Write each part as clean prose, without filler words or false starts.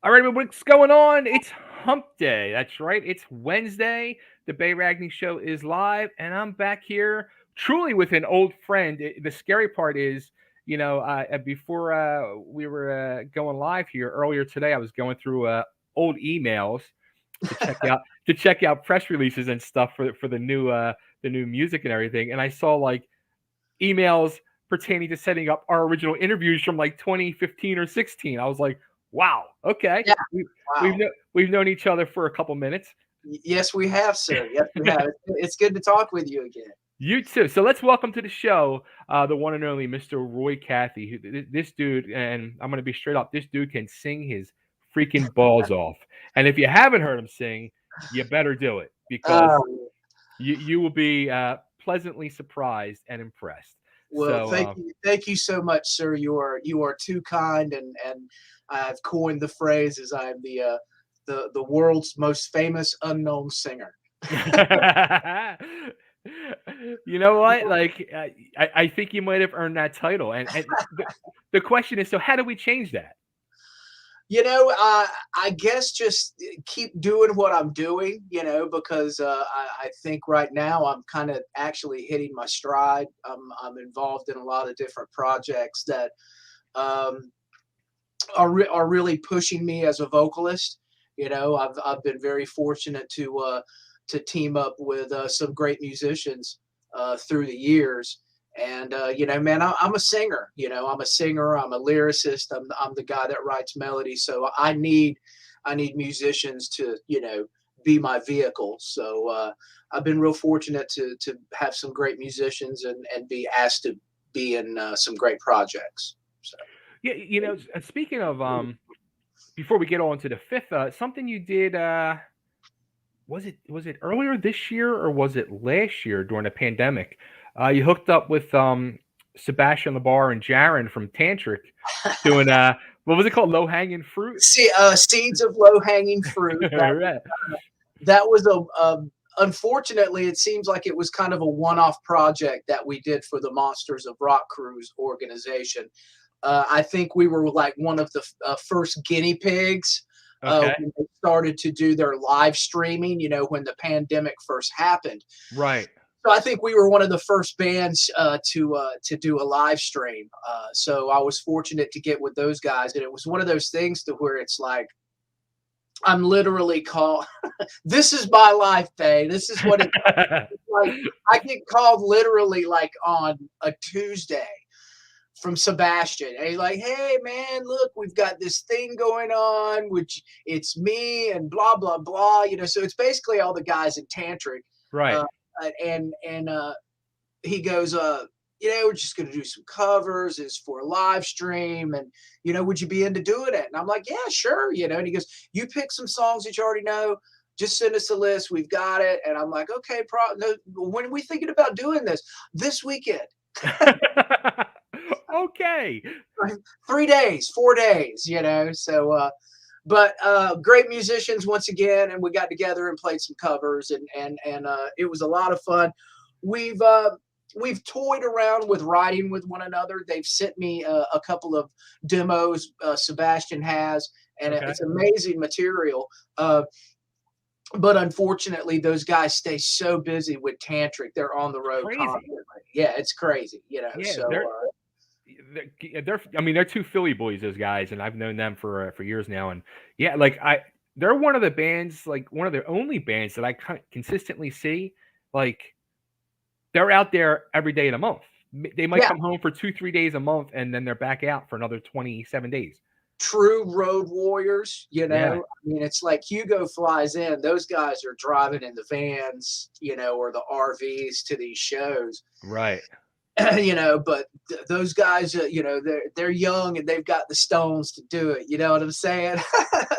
All right, what's going on? It's Hump Day. That's right. It's Wednesday. The Ragni show is live, and I'm back here truly with an old friend. The scary part is, before we were going live here earlier today, I was going through old emails to check out press releases and stuff for the new music and everything, and I saw like emails pertaining to setting up our original interviews from like 2015 or 16. I was like, wow, okay. Yeah, We've wow. we've known each other for a couple minutes. Yes, we have, sir. Yes, we have. It's good to talk with you again. You too. So let's welcome to the show the one and only Mr. Roy Cathey. This dude, and I'm going to be straight up, this dude can sing his freaking balls off. And if you haven't heard him sing, you better do it because Um, you will be pleasantly surprised and impressed. well, So thank you so much, sir. You are too kind, and I've coined the phrase as I'm the world's most famous unknown singer. you know what? Like, I think you might have earned that title. And the question is, so how do we change that? I guess just keep doing what I'm doing, because I think right now I'm kind of actually hitting my stride. I'm involved in a lot of different projects that um, are really pushing me as a vocalist. I've been very fortunate to team up with some great musicians through the years. And man, I'm a singer. I'm a singer. I'm a lyricist. I'm the guy that writes melodies. So I need musicians to be my vehicle. So I've been real fortunate to have some great musicians and be asked to be in some great projects. So. Yeah, speaking of before we get on to the fifth, something you did was it earlier this year or was it last year during the pandemic? You hooked up with Sebastian Labar and Jaron from Tantric doing what was it called? Low hanging fruit? See, seeds of low hanging fruit. Right. That was unfortunately, it seems like it was kind of a one-off project that we did for the Monsters of Rock Cruise organization. I think we were like one of the first guinea pigs Okay. when they started to do their live streaming. When the pandemic first happened. Right. So I think we were one of the first bands to do a live stream. So I was fortunate to get with those guys, and it was one of those things to where it's like I'm literally called. This is my life, Faye. This is what it's like. I get called literally like on a Tuesday from Sebastian. And he's like, hey, man, look, we've got this thing going on, which it's me and blah, blah, blah. So it's basically all the guys in Tantric. Right. Uh, and he goes, we're just going to do some covers. It's for a live stream. And, would you be into doing it? And I'm like, yeah, sure. And he goes, you pick some songs that you already know. Just send us a list. We've got it. And I'm like, okay, no, when are we thinking about doing this weekend? Okay. 3 days, 4 days, so but great musicians once again, and we got together and played some covers, and it was a lot of fun. We've toyed around with writing with one another. They've sent me a couple of demos Sebastian has, and Okay. it's amazing material. But unfortunately, those guys stay so busy with Tantric. They're on the road Crazy. constantly. Yeah, it's crazy, Yeah, so they're I mean they're two Philly boys, those guys, and I've known them for years now. And yeah, like they're one of the bands, like one of the only bands that I consistently see. Like they're out there every day in a month. They might yeah. come home for 2-3 days a month, and then they're back out for another 27 days. True road warriors. Yeah. I mean, it's like Hugo flies in, those guys are driving in the vans, or the RVs to these shows. Right. But those guys, they're young and they've got the stones to do it. You know what I'm saying?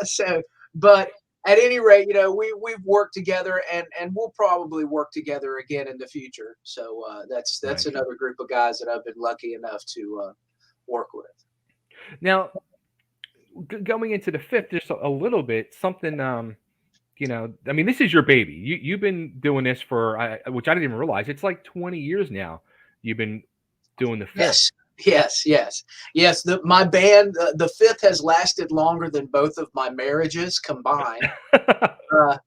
So, but at any rate, we've worked together, and we'll probably work together again in the future. So that's Nice. another group of guys that I've been lucky enough to work with. Now, going into the fifth, just a little bit something. I mean, this is your baby. You've been doing this for which I didn't even realize. It's like 20 years now. You've been doing the fifth. Yes, Yes, yes, yes. My band, the fifth, has lasted longer than both of my marriages combined. Uh,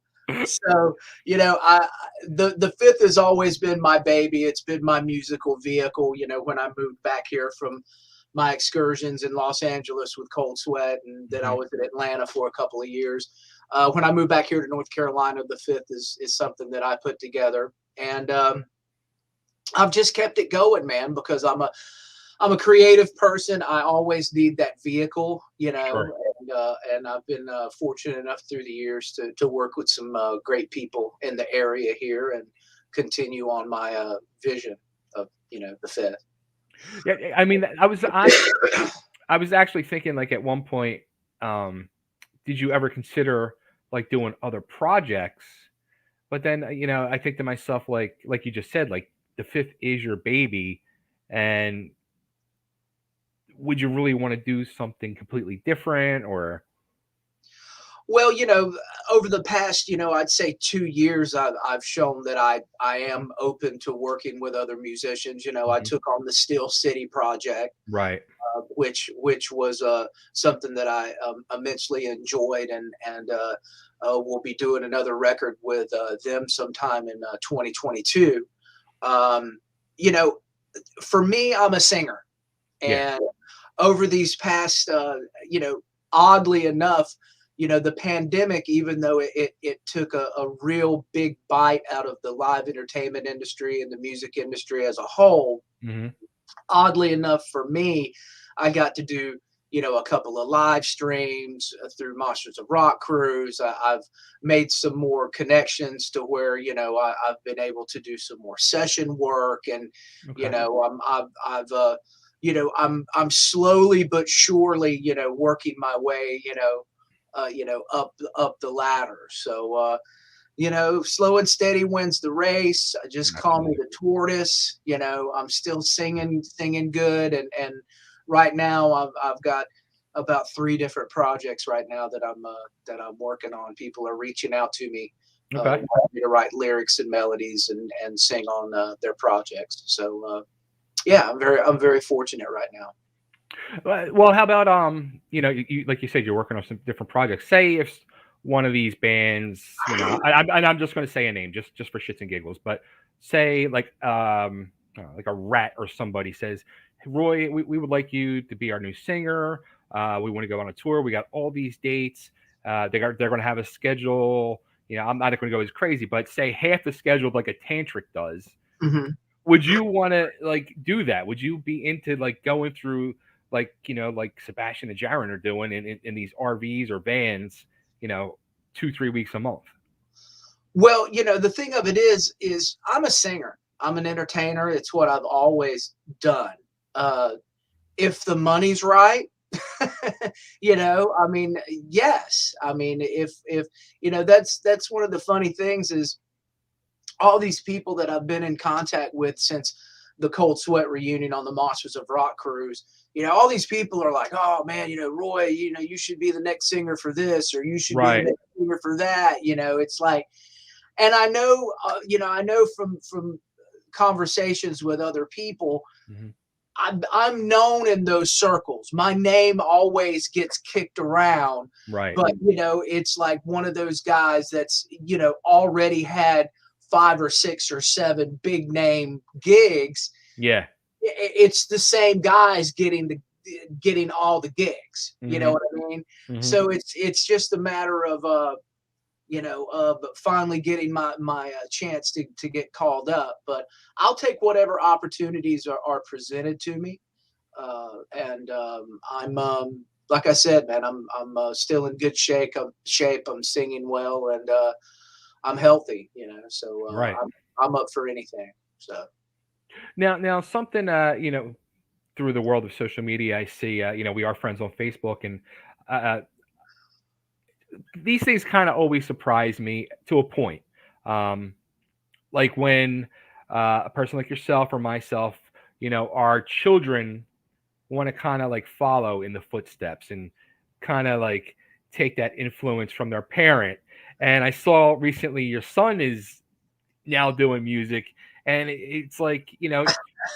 so the fifth has always been my baby. It's been my musical vehicle. When I moved back here from my excursions in Los Angeles with Cold Sweat, and then I Mhm. was in Atlanta for a couple of years. When I moved back here to North Carolina, the fifth is something that I put together, and I've just kept it going, man, because I'm a creative person. I always need that vehicle, Sure. and I've been fortunate enough through the years to work with some great people in the area here and continue on my vision of the fifth. Yeah, I mean, I was actually thinking like at one point, um, did you ever consider like doing other projects? But then I think to myself like you just said, like the fifth is your baby, and would you really want to do something completely different or Well, over the past, I'd say 2 years, I've shown that I am open to working with other musicians. I Mhm. took on the Steel City project, Right. which was something that I immensely enjoyed, and we'll be doing another record with them sometime in 2022. Um, you know, for me, I'm a singer, Yeah. and over these past, oddly enough, the pandemic, even though it took a real big bite out of the live entertainment industry and the music industry as a whole, Hmm. oddly enough for me, I got to do a couple of live streams through Monsters of Rock cruise. I've made some more connections to where I've been able to do some more session work, and Okay. I'm slowly but surely working my way up the ladder. So slow and steady wins the race. Just call me Absolutely. the tortoise. I'm still singing good, and right now I've got about three different projects right now that I'm working on. People are reaching out to me, Okay. wanting me to write lyrics and melodies and sing on their projects. So yeah, I'm very fortunate right now. Well, how about like you said, you're working on some different projects. Say if one of these bands, I'm just going to say a name just for shits and giggles, but say like a Rat or somebody says, "Hey, Roy, we would like you to be our new singer. We want to go on a tour. We got all these dates. They're going to have a schedule. I'm not going to go as crazy, but say half the schedule of like a tantric does. Mhm. Would you want to like do that? Would you be into like going through like Sebastian and Jaron are doing in these RVs or vans, 2-3 weeks a month? Well, the thing of it is I'm a singer. I'm an entertainer. It's what I've always done. Uh, if the money's right, I mean, yes. I mean, if that's one of the funny things is all these people that I've been in contact with since the Cold Sweat reunion on the Monsters of Rock cruise. All these people are like, "Oh man, Roy, you should be the next singer for this, or you should be the Right. next singer for that." It's like, and I know from conversations with other people, Hmm. I'm known in those circles. My name always gets kicked around, Right. but it's like one of those guys that's already had 5 or 6 or 7 big name gigs. Yeah. It's the same guys getting all the gigs. You know Hmm. what I mean? Hmm. So it's just a matter of but finally getting my chance to get called up. But I'll take whatever opportunities are presented to me, and I'm like I said, man, I'm still in good shape. I'm singing well, and I'm healthy. So Right. I'm up for anything. So Now something through the world of social media, I see we are friends on Facebook, and uh, these things kind of always surprise me to a point. Um, like when a person like yourself or myself, our children want to kind of like follow in the footsteps and kind of like take that influence from their parent. And I saw recently your son is now doing music, and it's like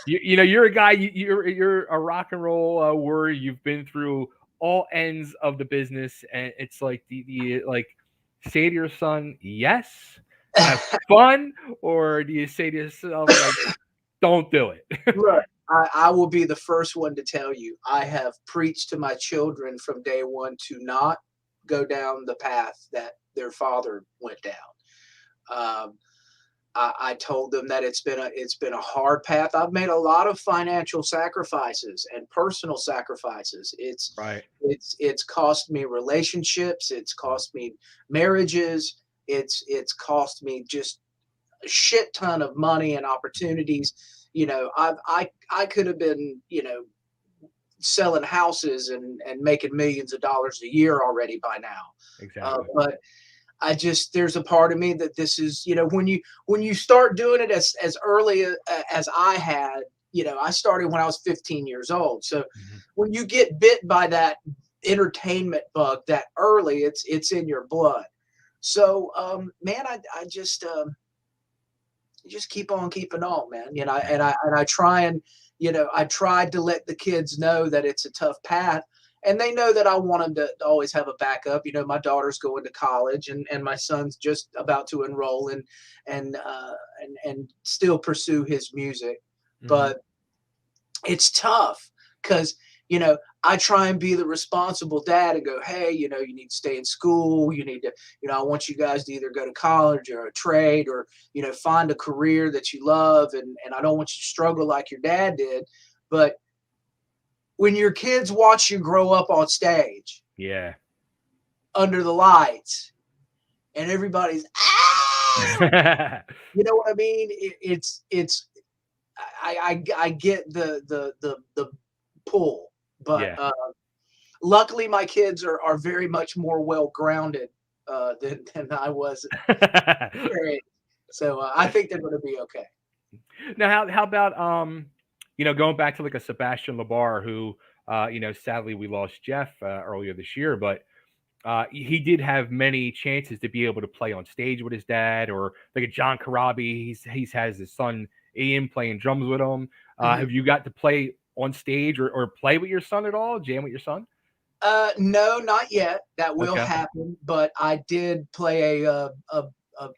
you're a guy. You're a rock and roll warrior. You've been through all ends of the business, and it's like the like say to your son, yes, have fun, or do you say to yourself like, don't do it? Look, I will be the first one to tell you, I have preached to my children from day one to not go down the path that their father went down. Um, I told them that it's been a hard path. I've made a lot of financial sacrifices and personal sacrifices. Right. It's cost me relationships. It's cost me marriages. It's cost me just a shit ton of money and opportunities. I could have been selling houses and making millions of dollars a year already by now. Exactly. But there's a part of me that this is, when you start doing it as early as I had, I started when I was 15 years old. So Mhm. when you get bit by that entertainment bug that early, it's in your blood. So man, I just keep on keeping on, man. And I try and I tried to let the kids know that it's a tough path, and they know that I want them to always have a backup. My daughter's going to college, and my son's just about to enroll and still pursue his music, Mhm. but it's tough because I try and be the responsible dad and go, hey, you need to stay in school. You need to, I want you guys to either go to college or a trade or find a career that you love, and I don't want you to struggle like your dad did. But when your kids watch you grow up on stage Yeah. under the lights and everybody's you know what I mean? It's I get the pull, but Yeah. luckily my kids are very much more well grounded than I was at their age. So I think they're going to be okay. Now, how about going back to like a Sebastian Labar who sadly we lost Jeff earlier this year, but he did have many chances to be able to play on stage with his dad, or like a John Corabi. He's has his son Ian playing drums with him. Mhm. Have you got to play on stage or play with your son at all? Jam with your son? No, not yet. That will Okay, happen, but I did play a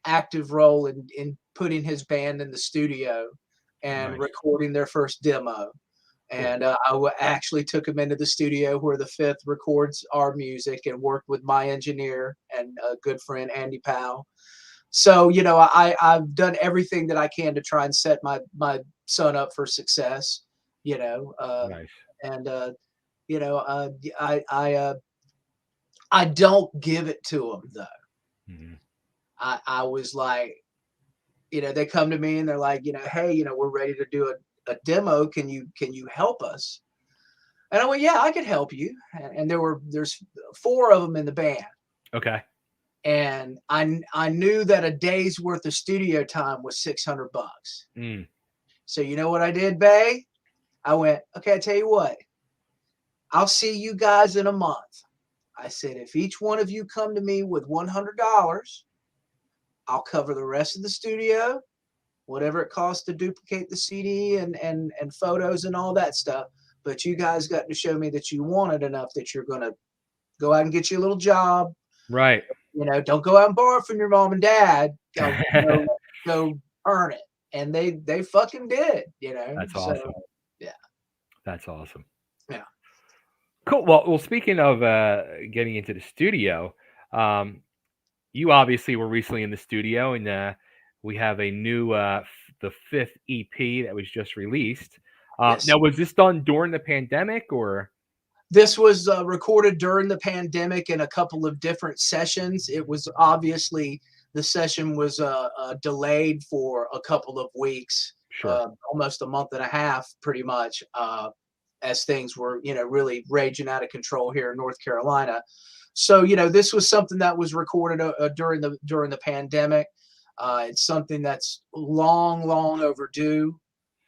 active role in putting his band in the studio and nice, recording their first demo. cool. And actually took him into the studio where the fifth records our music and worked with my engineer and a good friend Andy Powell. So I've done everything that I can to try and set my son up for success. You know, Nice. and you know, uh, I I uh, I don't give it to him though. Mhm. I was like, they come to me and they're like, hey, we're ready to do a demo. Can you help us? And I went, yeah, I could help you. And there's four of them in the band. Okay. And I knew that a day's worth of studio time was $600. Mm. So you know what I did, Bay? I went, okay, I tell you what, I'll see you guys in a month. I said, if each one of you come to me with $100, I'll cover the rest of the studio, whatever it costs to duplicate the CD and photos and all that stuff. But you guys got to show me that you want it enough that you're going to go out and get you a little job. Right. Don't go out and borrow from your mom and dad. Go earn it. And they fucking did. That's So awesome. yeah, That's awesome. yeah. Cool. Well, speaking of getting into the studio, um, you obviously were recently in the studio, and we have a new the fifth EP that was just released. Yes. Now, was this done during the pandemic or? This was recorded during the pandemic in a couple of different sessions. It was obviously the session was delayed for a couple of weeks, Sure. almost a month and a half, pretty much, as things were, really raging out of control here in North Carolina. So, this was something that was recorded during the pandemic. It's something that's long, long overdue.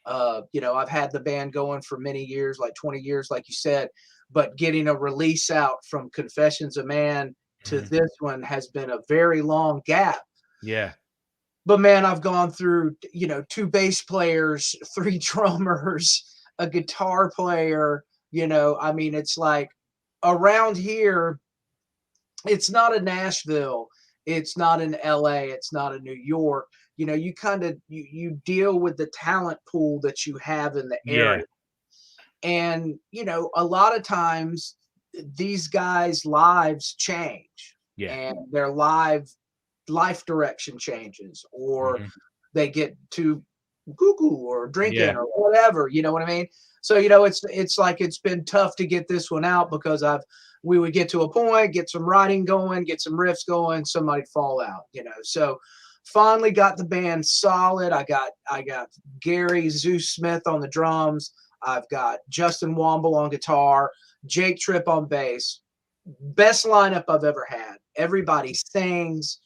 I've had the band going for many years, like 20 years, like you said, but getting a release out from Confessions of Man to Mhm. this one has been a very long gap. Yeah. but man, I've gone through, two bass players, three drummers, a guitar player. I mean, it's like around here, it's not a Nashville, it's not an LA, it's not a New York. You kind of you deal with the talent pool that you have in the Yeah. area. And, a lot of times these guys' lives change Yeah. and their life direction changes, or Hmm. they get too cuckoo or drinking Yeah. or whatever, you know what I mean? So, it's like it's been tough to get this one out because we would get to a point, get some writing going, get some riffs going, somebody fall out. So finally got the band solid. I got Gary Zeus Smith on the drums. I've got Justin Womble on guitar, Jake Tripp on bass. Best lineup I've ever had. Everybody sings,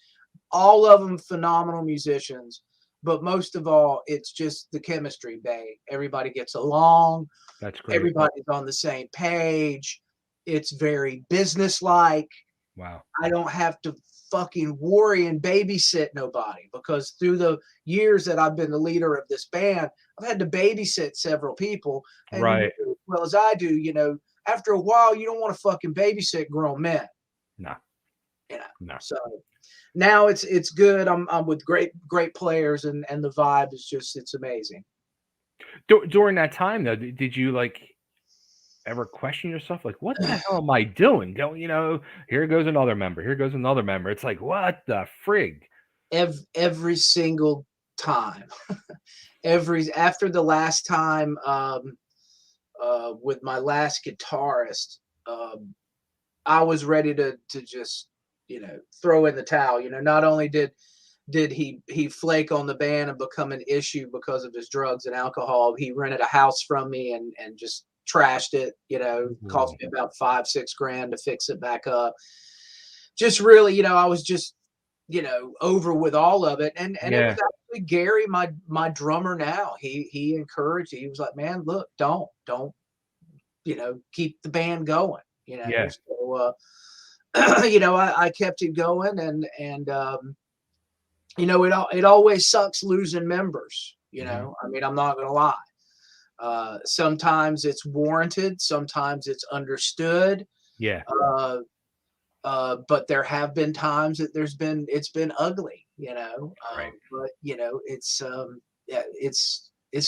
all of them phenomenal musicians. But most of all, it's just the chemistry, babe. Everybody gets along. That's great. Everybody's on the same page. It's very businesslike. Wow. I don't have to fucking worry and babysit nobody, because through the years that I've been the leader of this band, I've had to babysit several people. And you know Right. as well as I do, after a while, you don't want to fucking babysit grown men. No. You know. No. So now it's good. I'm with great players, and the vibe is just, it's amazing. During that time though, did you like ever question yourself, like, what the hell am I doing? Don't here goes another member. Here goes another member. It's like, what the frig? Every single time. Every After the last time, with my last guitarist, I was ready to just throw in the towel. Not only did he flake on the band and become an issue because of his drugs and alcohol, he rented a house from me and just trashed it. Cost Ooh. me about 5-6 grand to fix it back up. Just really, I was just over with all of it. And it was Yeah. actually Gary, my drummer now. He encouraged. He was like, man, look, don't keep the band going. Yeah. So I kept it going, and it always sucks losing members. Hmm. I mean, I'm not gonna lie. Sometimes it's warranted, sometimes it's understood. Yeah. Uh, but there have been times that it's been ugly. Right. But yeah, it's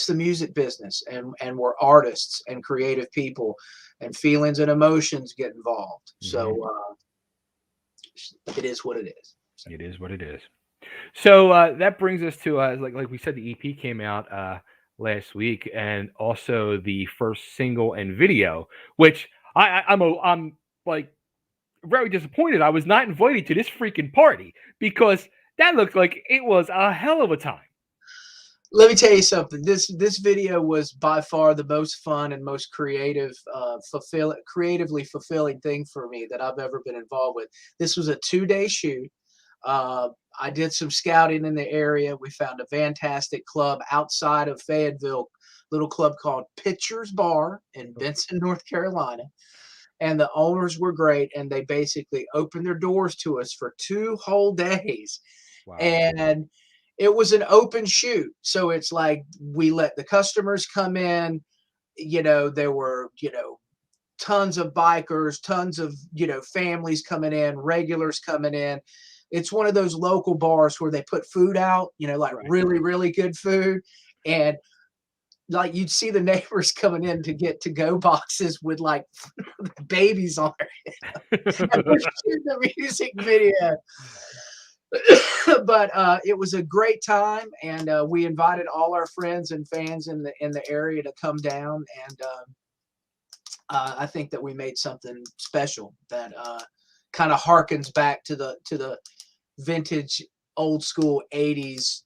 the music business, and we're artists and creative people, and feelings and emotions get involved. Hmm. So it is what it is. So, It is what it is. So that brings us to like we said, the EP came out last week, and also the first single and video, which I'm like very disappointed I was not invited to this freaking party, because that looked like it was a hell of a time. let me tell you something. This video was by far the most fun and most creatively fulfilling thing for me that I've ever been involved with. This was a 2-day shoot. I did some scouting in the area. We found a fantastic club outside of Fayetteville, little club called Pitcher's Bar in Benson, North Carolina. And the owners were great, and they basically opened their doors to us for 2 whole days. Wow. And it was an open shoot. So it's like we let the customers come in. There were, tons of bikers, tons of, families coming in, regulars coming in. It's one of those local bars where they put food out, like Right. really, really good food. And like you'd see the neighbors coming in to get to go boxes with like babies on it. And we're shooting the music video. But it was a great time, and we invited all our friends and fans in the area to come down, and I think that we made something special that kind of harkens back to the vintage, old school '80s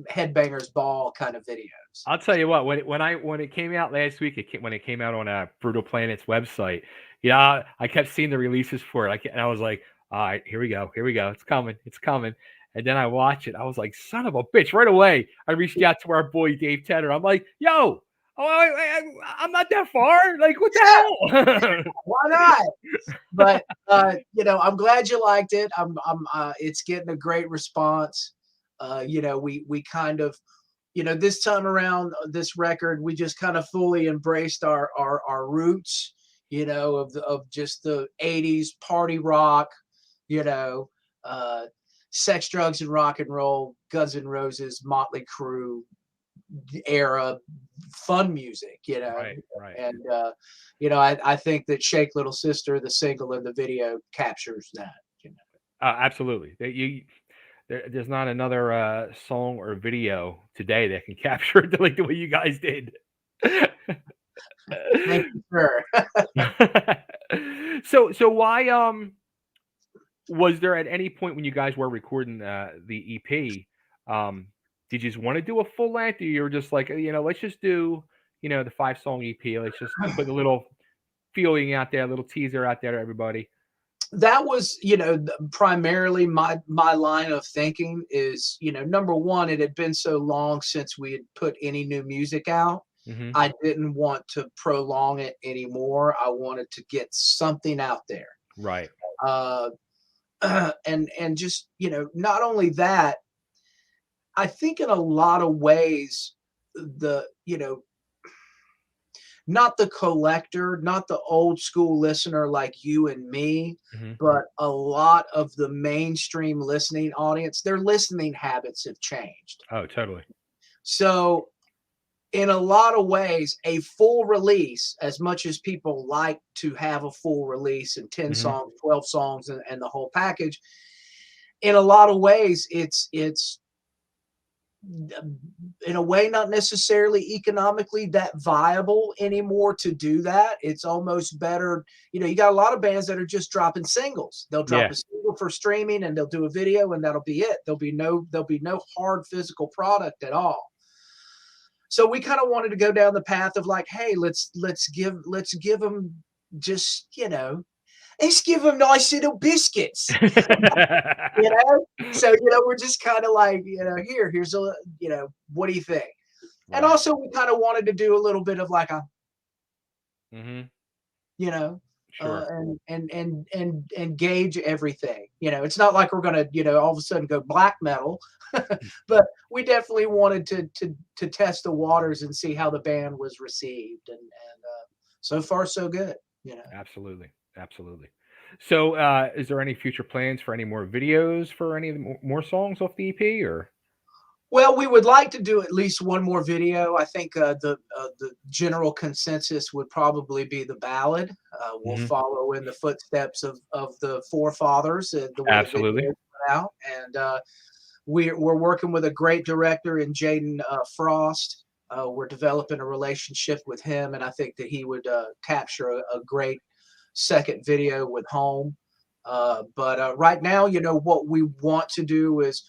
headbangers ball kind of videos. I'll tell you what, when it came out last week, when it came out on Brutal Planet's website, yeah, I kept seeing the releases for it. And I was like, all right, here we go, it's coming, it's coming. And then I watch it, I was like, son of a bitch! Right away, I reached out to our boy Dave Tedder. I'm like, yo, I'm not that far. Like, what the hell? Why not? But I'm glad you liked it. It's getting a great response. We kind of, this time around, this record, we just kind of fully embraced our roots, of just the 80s party rock, you know, uh, sex, drugs, and rock and roll, Guns N' Roses, Motley Crue era fun music, Right, right. and I think that Shake Little Sister, the single and the video, captures that. Absolutely. There's not another song or video today that can capture it like the way you guys did. Thank you, sir. So why was there at any point when you guys were recording the EP, did you just want to do a full length, or you were just like, let's just do, the 5-song EP, let's just put a little feeling out there, a little teaser out there to everybody? That was, primarily my line of thinking is, number one, it had been so long since we had put any new music out. Hmm. I didn't want to prolong it anymore. I wanted to get something out there. Right. Uh, and just, not only that, I think in a lot of ways, the, not the collector, not the old school listener like you and me, Hmm. but a lot of the mainstream listening audience, their listening habits have changed. Oh, totally. So, in a lot of ways, a full release, as much as people like to have a full release and 10 Hmm. songs, 12 songs, and the whole package, in a lot of ways, it's in a way not necessarily economically that viable anymore to do that. It's almost better, you got a lot of bands that are just dropping singles. They'll drop Yeah. a single for streaming and they'll do a video and that'll be it. There'll be no hard physical product at all. So we kind of wanted to go down the path of like, hey, let's give them just, let's give them nice little biscuits. you know so we're just kind of like, here's a, what do you think? And Right. also we kind of wanted to do a little bit of like a, Hmm. you know Sure. and gauge everything. It's not like we're gonna, all of a sudden go black metal. But we definitely wanted to test the waters and see how the band was received, and so far so good. Absolutely. Absolutely. So, is there any future plans for any more videos for any of the more songs off the EP, or? Well, we would like to do at least one more video. I think the general consensus would probably be the ballad. We'll Mhm. follow in the footsteps of the forefathers, the way the video Absolutely. went out, and we're working with a great director in Jaden Frost. We're developing a relationship with him, and I think that he would capture a great second video with Home. But right now, what we want to do is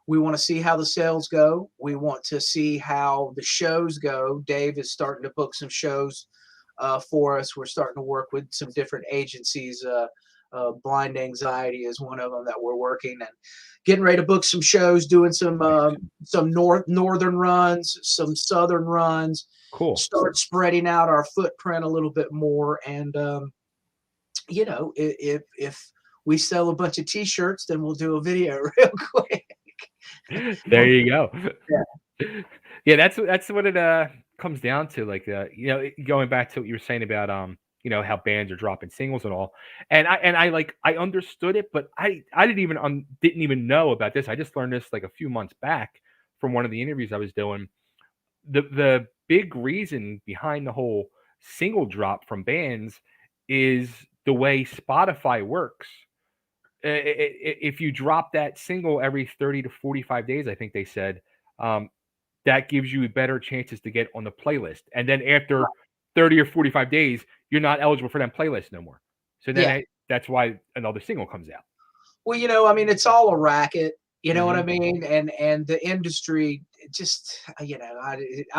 we want to see how the sales go. We want to see how the shows go. Dave is starting to book some shows for us. We're starting to work with some different agencies. Blind Anxiety is one of them that we're working, and getting ready to book some shows, doing Nice. some northern runs, some southern runs, Cool. start spreading out our footprint a little bit more. And if we sell a bunch of T-shirts, then we'll do a video real quick. There you go. Yeah. Yeah, that's what it comes down to. Like, going back to what you were saying about how bands are dropping singles and all. And I like I understood it, but I didn't even know about this. I just learned this like a few months back from one of the interviews I was doing. The big reason behind the whole single drop from bands is the way Spotify works. If you drop that single every 30 to 45 days, I think they said, um, that gives you better chances to get on the playlist. And then after 30 or 45 days, you're not eligible for that playlist no more. So then Yeah. that's why another single comes out. Well, I mean, it's all a racket. You know what I Hmm. mean? And the industry just, I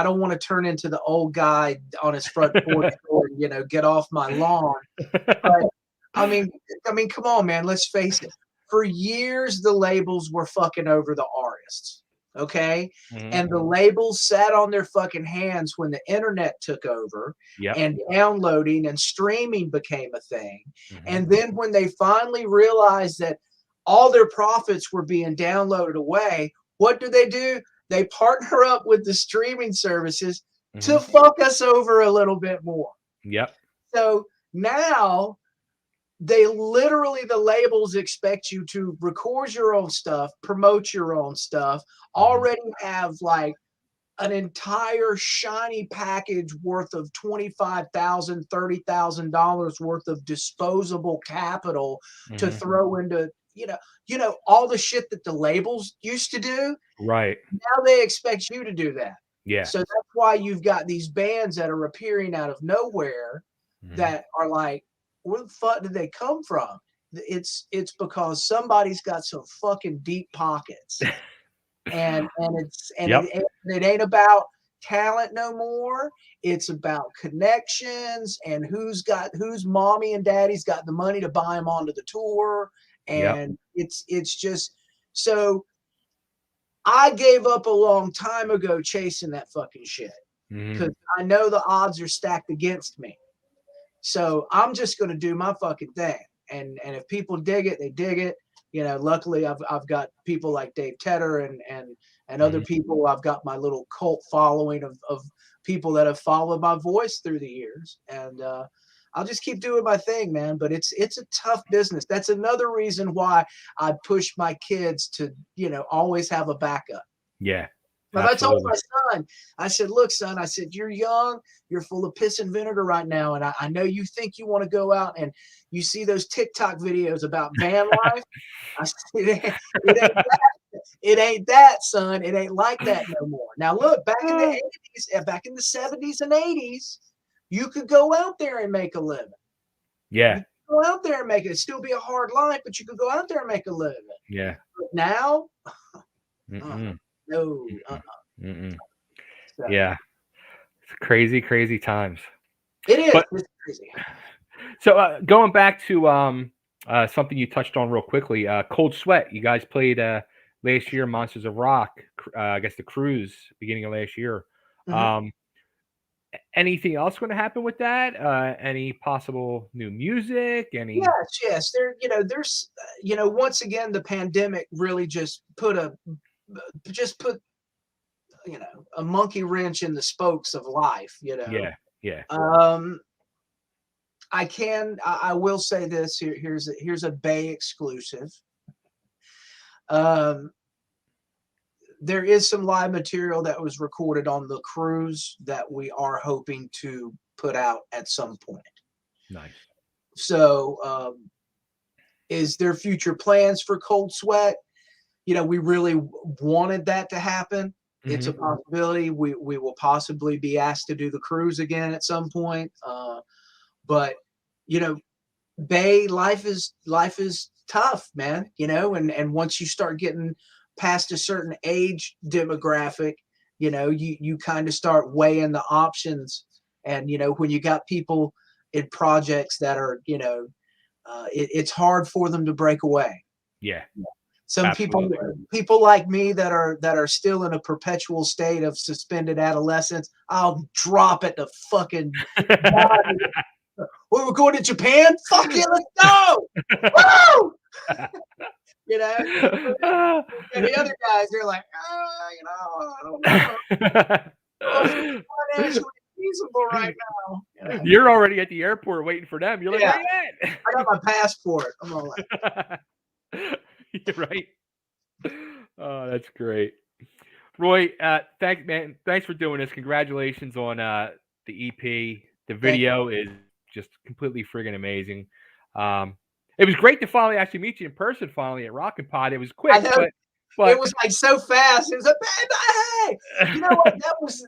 don't want to turn into the old guy on his front porch going, get off my lawn. But I mean, come on, man. Let's face it. For years, the labels were fucking over the artists. Okay. Hmm. And the labels sat on their fucking hands when the internet took over Yep. and downloading and streaming became a thing. Hmm. And then when they finally realized that all their profits were being downloaded away, what do? They partner up with the streaming services to Mhm. fuck us over a little bit more. Yep. So now they literally, the labels expect you to record your own stuff, promote your own stuff, Mhm. already have like an entire shiny package worth of $25,000, $30,000 worth of disposable capital to Mhm. throw into, all the shit that the labels used to do. Right. Now they expect you to do that. Yeah. So that's why you've got these bands that are appearing out of nowhere Mhm. that are like, where the fuck did they come from? It's because somebody's got some fucking deep pockets, and Yep. it ain't about talent no more. It's about connections and whose mommy and daddy's got the money to buy them onto the tour, Yep. and it's just so. I gave up a long time ago chasing that fucking shit Mhm. because I know the odds are stacked against me. So I'm just going to do my fucking thing. And if people dig it, they dig it. Luckily I've got people like Dave Tedder and other Mhm. people. I've got my little cult following of people that have followed my voice through the years. And I'll just keep doing my thing, man. But it's a tough business. That's another reason why I push my kids to, always have a backup. Yeah. But I told Absolutely. my son, I said, look, son, I said, you're young, you're full of piss and vinegar right now. And I know you think you want to go out and you see those TikTok videos about van life. I said, it ain't that, son. It ain't like that no more. Now, look, back in the 80s, back in the 70s and 80s, you could go out there and make a living. Yeah. You could go out there and make it. It'd still be a hard life, but you could go out there and make a living. Yeah. But now, Mm-mm. no. Mm-mm. Mm-mm. So Yeah. It's crazy, crazy times. it is. But It's crazy. so going back to something you touched on real quickly, Cold Sweat. You guys played last year, Monsters of Rock. I guess the cruise beginning of last year. Mhm. Um, Anything else going to happen with that? Any possible new music? Any? Yes. There's, once again, the pandemic really just put, a monkey wrench in the spokes of life. Yeah. Yeah. Um, I will say this here. Here's a Bay exclusive. Um, there is some live material that was recorded on the cruise that we are hoping to put out at some point. Nice. So, is there future plans for Cold Sweat? We really wanted that to happen. It's a Hmm. possibility. We will possibly be asked to do the cruise again at some point. But you know, Bay life is tough, man. And once you start getting past a certain age demographic, you kind of start weighing the options. And when you got people in projects that are, it's hard for them to break away. Yeah. Some people Absolutely. people like me that are still in a perpetual state of suspended adolescence, I'll drop at the fucking we're going to Japan, fuck yeah, let's go. Woo! you know and the other guys, they're like, I don't know, I'm financially feasible right now. You're already at the airport waiting for them. You're like, Yeah, where you I got my passport. I'm all like, at? You're right. Oh, that's great. Roy, thanks for doing this. Congratulations on the EP. The thank you. video is just completely friggin' amazing. Um, it was great to finally actually meet you in person. Finally at Rockin' Pod. It was I quick, know it but was like so fast. It was like, hey, you know what? That was,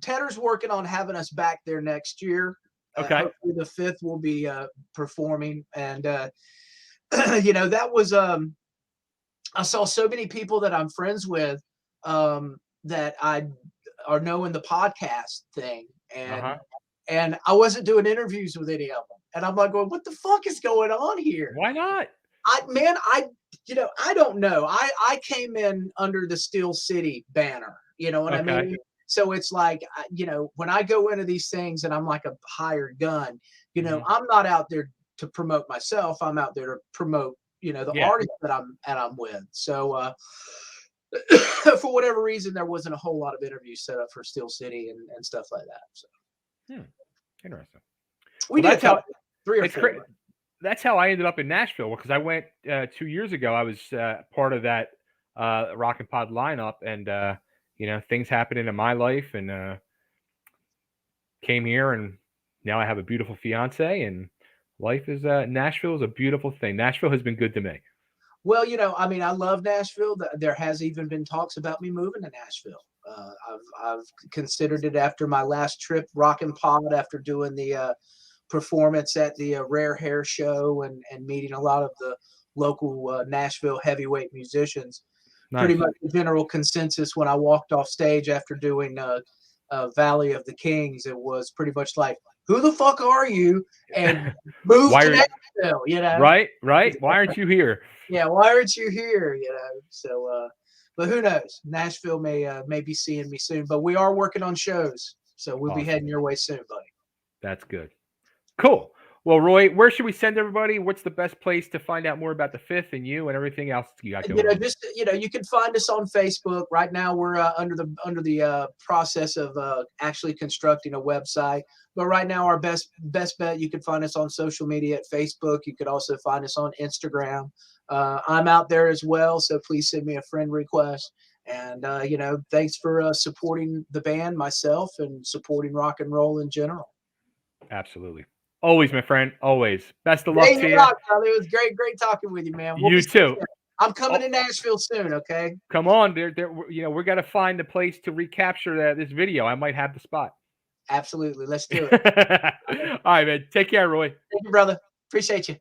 Tedder's working on having us back there next year. okay, Hopefully the 5th will be performing, and that was I saw so many people that I'm friends with, that I are knowing the podcast thing, uh and huh. I wasn't doing interviews with any of them, and I'm like going, what the fuck is going on here? Why not? I don't know. I came in under the Steel City banner. You know what I Okay. mean? So it's like, when I go into these things and I'm like a hired gun, Hmm. I'm not out there to promote myself. I'm out there to promote the Yeah. artist that I'm with. So for whatever reason, there wasn't a whole lot of interviews set up for Steel City and stuff like that. So Interesting. we Well, did a that's how couple, 3 or it's 4. crazy. That's how I ended up in Nashville because I went 2 years ago. I was part of that Rock and Pod lineup, and things happened in my life, and came here, and now I have a beautiful fiance, and life is Nashville is a beautiful thing. Nashville has been good to me. Well, I mean, I love Nashville. There has even been talks about me moving to Nashville. I've considered it after my last trip, Rock and Pod, after doing the performance at the Rare Hair show and meeting a lot of the local Nashville heavyweight musicians. Pretty Nice. much the general consensus when I walked off stage after doing Valley of the Kings, it was pretty much like, "Who the fuck are you?" and move Why to are Nashville, right? Why aren't you here? Yeah, why aren't you here? So but who knows? Nashville may be seeing me soon, but we are working on shows, so we'll be Awesome. heading your way soon, buddy. That's good. Cool. Well, Roy, where should we send everybody? What's the best place to find out more about the Fifth and you and everything else you got going on? Just you can find us on Facebook. Right now, we're under the process of actually constructing a website. But right now, our best bet, you can find us on social media at Facebook. You could also find us on Instagram. I'm out there as well, so please send me a friend request. And thanks for supporting the band, myself, and supporting rock and roll in general. Absolutely. Always, my friend. Always. Best of luck Hey, to you. rock, brother. It was great talking with you, man. We'll You be seeing too. you. I'm coming Oh, to Nashville soon. Okay. come on, we're gonna find a place to recapture this video. I might have the spot. Absolutely. Let's do it. All right, man. Take care, Roy. Thank you, brother. Appreciate you.